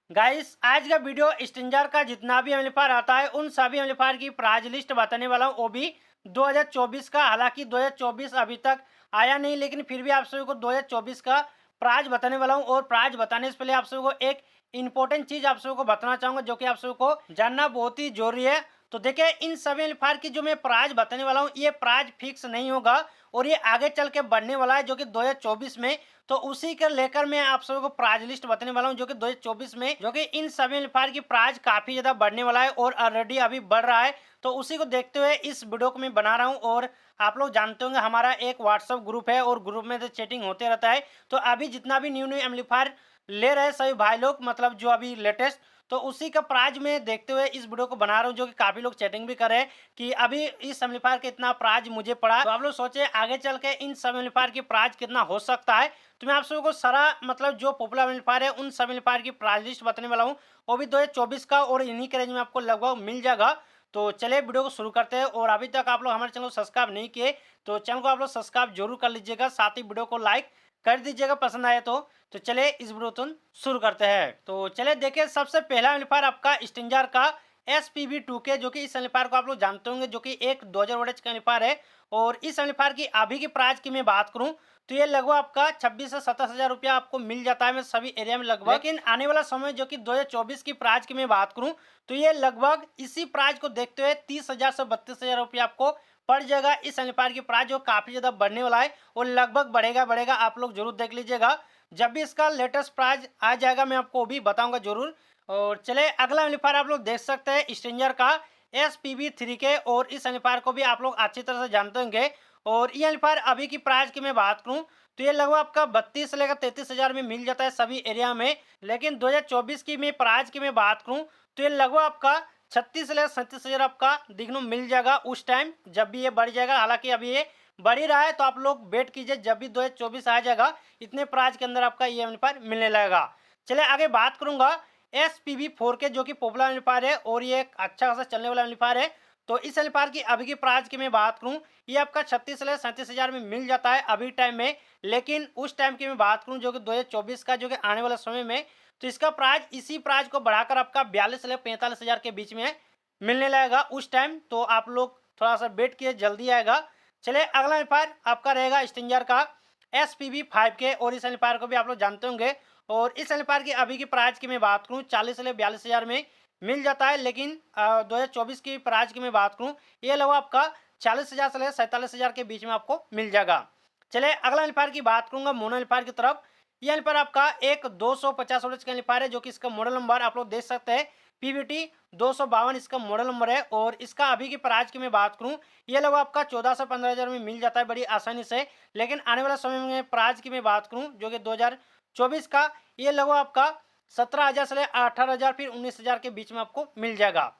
Guys आज का video stranger का जितना भी एम्पलीफायर आता है उन सभी एम्पलीफायर की प्राइस लिस्ट बताने वाला हूँ, वो भी 2024 का। हालांकि 2024 अभी तक आया नहीं, लेकिन फिर भी आप सभी को 2024 का प्राइस बताने वाला हूँ। और प्राइस बताने से पहले आप सभी को एक इंपॉर्टेंट चीज आप सभी को बताना चाहूंगा, जो कि आप सभी को जानना बहुत ही जरूरी है। तो देखिए, इन सभी एम्पलीफायर की जो मैं प्राइस बताने वाला हूँ, ये प्राइस फिक्स नहीं होगा और ये आगे चल के बढ़ने वाला है, जो कि 2024 में। तो उसी के लेकर मैं आप सभी को प्राइस लिस्ट बताने वाला हूं, जो कि 2024 में, जो कि इन सभी एम्पलीफायर की प्राइस काफी ज्यादा बढ़ने वाला है और ऑलरेडी अभी बढ़ रहा है। तो उसी को देखते हुए इस वीडियो को मैं बना रहा हूं। और आप लोग जानते होंगे, हमारा एक व्हाट्सएप ग्रुप है और ग्रुप में तो चैटिंग होते रहता है। तो अभी जितना भी न्यू न्यू एम्पलीफायर ले रहे हैं सभी भाई लोग, मतलब जो अभी लेटेस्ट, तो उसी का प्राइस में देखते हुए इस वीडियो को बना रहा हूँ, जो कि काफी लोग चैटिंग भी कर रहे हैं कि अभी इस एम्पलीफायर का इतना प्राइस मुझे पड़ा। तो आप लोग सोचे आगे चल के इन सब एम्पलीफायर की प्राइस कितना हो सकता है। तो मैं आप सबको सारा, मतलब जो पॉपुलर एम्पलीफायर है उन सब एम्पलीफायर की प्राइस लिस्ट बताने वाला हूँ, वो भी 2024 का, और इन्हीं के रेंज में आपको लगभग मिल जाएगा। तो चलिए वीडियो को शुरू करते हैं। और अभी तक आप लोग हमारे चैनल को सब्सक्राइब नहीं किए तो चैनल को आप लोग सब्सक्राइब जरूर कर लीजिएगा, साथ ही वीडियो को लाइक कर दीजिएगा पसंद आए तो चलिए इस वीडियो को शुरू करते हैं। तो चलिए देखिए, सबसे पहला एम्पलीफायर आपका स्ट्रेंजर का SPV2K, जो कि इस एम्पलीफायर को आप लोग जानते होंगे, जो कि एक 2000 वोल्टेज का एम्पलीफायर है। और इस एम्पलीफायर की अभी की प्राइस की मैं बात करूं तो ये लगभग आपका 26 से 27 हजार रुपया आपको मिल जाता है मैं सभी एरिया में लगभग। लेकिन आने वाला समय, जो कि 2024 की प्राइस की मैं बात करूं, तो ये लगभग इसी प्राइस को देखते हुए 30,000 से 32,000 रुपया आपको पड़ जाएगा। इस एम्पलीफायर की प्राइस जो काफी ज्यादा बढ़ने वाला है और लगभग बढ़ेगा बढ़ेगा, आप लोग जरूर देख लीजिएगा। जब भी इसका लेटेस्ट प्राइस आ जाएगा मैं आपको वो भी बताऊंगा जरूर। और चले अगला एम्पलीफायर आप लोग देख सकते हैं स्ट्रेंजर का SPV3K, और इस एम्पलीफायर को भी आप लोग अच्छी तरह से जानते होंगे। और ये एम्पलीफायर अभी की प्राइस की मैं बात करूं तो ये लगभग आपका 32 से लेकर 33,000 में मिल जाता है सभी एरिया में। लेकिन 2024 की मैं प्राइस की मैं बात करूं तो ये लगभग आपका 36 से लेकर 37,000 आपका दिखने को मिल जाएगा उस टाइम, जब भी ये बढ़ जाएगा। हालांकि अभी ये बढ़ ही रहा है, तो आप लोग वेट कीजिए, जब भी 2024 आ जाएगा इतने प्राइस के अंदर आपका ये एम्पलीफायर मिलने लगेगा। चलिए आगे बात करूंगा SPV4K, जो कि पॉपुलर एम्पलीफायर है और ये एक अच्छा खासा चलने वाला एम्पलीफायर है। तो इस एम्पलीफायर की अभी की प्राइस की मैं बात करूं, ये आपका 36 से 37,000 में मिल जाता है अभी टाइम में। लेकिन उस टाइम की मैं बात करूं, जो कि 2024 का, जो कि आने वाला समय में, तो इसका प्राइस इसी प्राइस को बढ़ाकर आपका 42 से 45,000 के बीच में मिलने लगेगा उस टाइम। तो आप लोग थोड़ा सा वेट किए, जल्दी आएगा। चलिए अगला एम्पलीफायर आपका रहेगा स्ट्रेंजर का SPV5K, और इस एम्पलीफायर को भी आप लोग जानते होंगे। और इस एम्पलीफायर की अभी की प्राइस की मैं बात करूं 40 से 42,000 में मिल जाता है। लेकिन 2024 की प्राइस की मैं बात करूं, ये लगभग आपका 40,000 से 47,000 के बीच में आपको मिल जाएगा। चलिए अगला एम्पलीफायर की बात करूंगा मोनो एम्पलीफायर की तरफ। ये एम्पलीफायर आपका एक 250 वोल्ट का एम्पलीफायर है, जो कि इसका मॉडल नंबर आप लोग देख सकते हैं PVT 252 इसका मॉडल नंबर है। और इसका अभी की प्राइस की मैं बात करूं, ये लगभग आपका 14 से 15,000 में मिल जाता है बड़ी आसानी से। लेकिन आने वाला समय में प्राइस की मैं बात करूं, जो कि 2024 का, ये लगभग आपका 17,000 से 18,000 फिर 19,000 के बीच में आपको मिल जाएगा।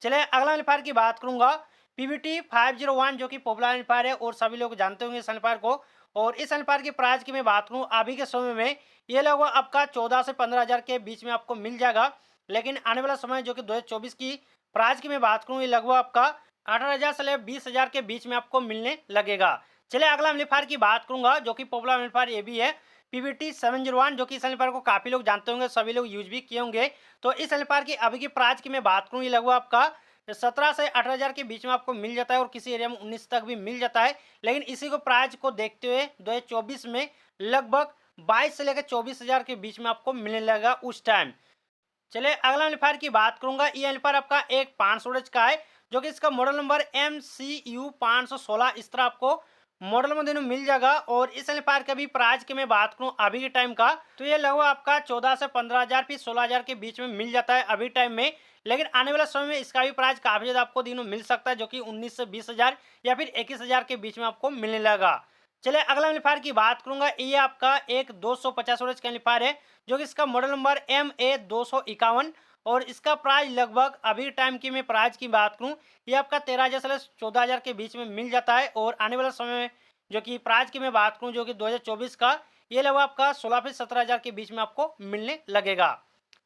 चलिए अगला एम्पलीफायर की बात करूंगा PVT 501, जो कि पॉपुलर एम्पलीफायर है और सभी लोग जानते होंगे इस एम्पलीफायर को। और इस एम्पलीफायर की प्राइस की मैं बात करूं अभी के समय में, ये लगभग आपका 14 से 15,000 के बीच में आपको मिल जाएगा। लेकिन आने वाला समय, जो कि 2024 की प्राइस की मैं बात करूं, ये लगभग आपका 18,000 से 20,000 के बीच में आपको मिलने लगेगा। चलिए अगला एम्पलीफायर की बात करूंगा, जो कि पॉपुलर एम्पलीफायर ये भी है PVT 701, जो कि इस एम्पलीफायर को काफी लोग जानते होंगे, सभी लोग यूज भी किए होंगे। तो इस एम्पलीफायर की अभी की प्राइस की मैं बात करूं, ये लगभग आपका 17 से 18,000 के बीच में आपको मिल जाता है, और किसी एरिया में 19 तक भी मिल जाता है। लेकिन इसी को प्राइस को देखते हुए 2024 में लगभग 22 से लेकर 24,000 के बीच में आपको मिलने लगेगा उस टाइम। चलिए अगला एम्पलीफायर की बात करूंगा। ये एम्पलीफायर आपका एक 500 वोल्ट का है, जो कि इसका मॉडल नंबर MCU 516 इस तरह आपको मॉडल में दोनों मिल जाएगा। और इस एम्पलीफायर का भी प्राइस की मैं बात करूं अभी के टाइम का, तो ये लगभग आपका 14 से 15,000 फिर 16,000 के बीच में मिल जाता है अभी टाइम में। लेकिन आने वाला समय में इसका भी प्राइस काफी ज्यादा आपको दिनों मिल सकता है, जो कि 19 से 20,000 या फिर 21,000 के बीच में आपको मिलने लगा। चलिए अगला एम्पलीफायर की बात करूंगा। ये आपका एक 250 वोल्ट का एम्पलीफायर है, जो कि इसका मॉडल नंबर MA 251, और इसका प्राइस लगभग अभी टाइम की मैं प्राइस की बात करूं, ये आपका 13,000 से 14,000 के बीच में मिल जाता है। और आने वाला समय में, जो कि प्राइस की मैं बात करूं, जो कि 2024 का, ये लगभग आपका 16 से 17,000 के बीच में आपको मिलने लगेगा।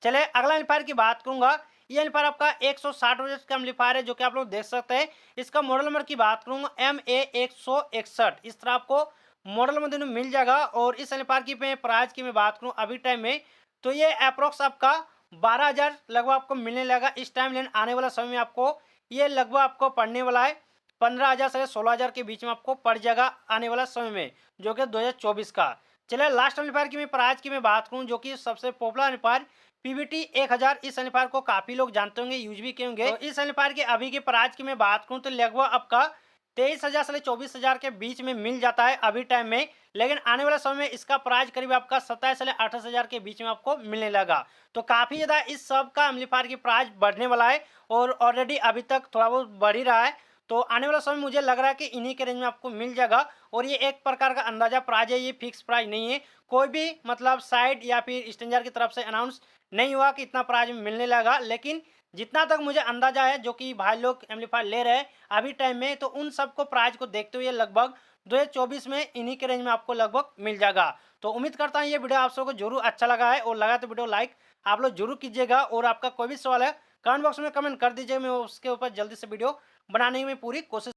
चलिए अगला एम्पलीफायर की बात करूंगा। ये एम्पलीफायर आपका 160 वोल्ट का एम्पलीफायर है, जो कि आप लोग देख सकते हैं। इसका मॉडल नंबर की बात करूंगा MA 161, इस तरह आपको मॉडल में दोनों मिल जाएगा। और इस एम्पलीफायर की मैं प्राइस की मैं बात करूं अभी टाइम में, तो ये अप्रोक्स आपका 12,000 लगभग आपको मिलने लगा इस टाइम, लेकिन आने वाला समय में आपको ये लगभग आपको पड़ने वाला है 15,000 से 16,000 के बीच में आपको पड़ जाएगा आने वाला समय में, जो कि 2024 का। चलिए लास्ट एम्पलीफायर की मैं प्राइस की मैं बात करूं, जो कि सबसे पॉपुलर एम्पलीफायर पीवीटी 1000। इस एम्पलीफायर को काफी लोग जानते होंगे, यूज भी किए होंगे। तो इस एम्पलीफायर के अभी की प्राइस की मैं बात करूं तो लगभग आपका 23,000 से 24,000 के बीच में मिल जाता है अभी टाइम में, लेकिन आने वाला समय में इसका प्राइस करीब आपका 27 से 28,000 के बीच में आपको मिलने लगा। तो काफी ज्यादा इस सब का एम्पलीफायर की प्राइस बढ़ने वाला है और ऑलरेडी अभी तक थोड़ा बहुत बढ़ ही रहा है। तो आने वाला समय मुझे लग रहा है कि इन्हीं के रेंज में आपको मिल जाएगा, और ये एक प्रकार का अंदाजा प्राइस है, ये फिक्स प्राइस नहीं है। कोई भी मतलब साइड या फिर स्ट्रेंजर की तरफ से अनाउंस नहीं हुआ कि इतना प्राइस में मिलने लगा, लेकिन जितना तक मुझे अंदाजा है जो कि भाई लोग एम्पलीफायर ले रहे हैं अभी टाइम में, तो उन सबको प्राइस को देखते हुए लगभग 2024 में इन्हीं के रेंज में आपको लगभग मिल जाएगा। तो उम्मीद करता हूँ ये वीडियो आप सबको जरूर अच्छा लगा है, और लगा तो वीडियो लाइक आप लोग जरूर कीजिएगा, और आपका कोई भी सवाल है कमेंट बॉक्स में कमेंट कर दीजिए, मैं उसके ऊपर जल्दी से वीडियो बनाने की मैं पूरी कोशिश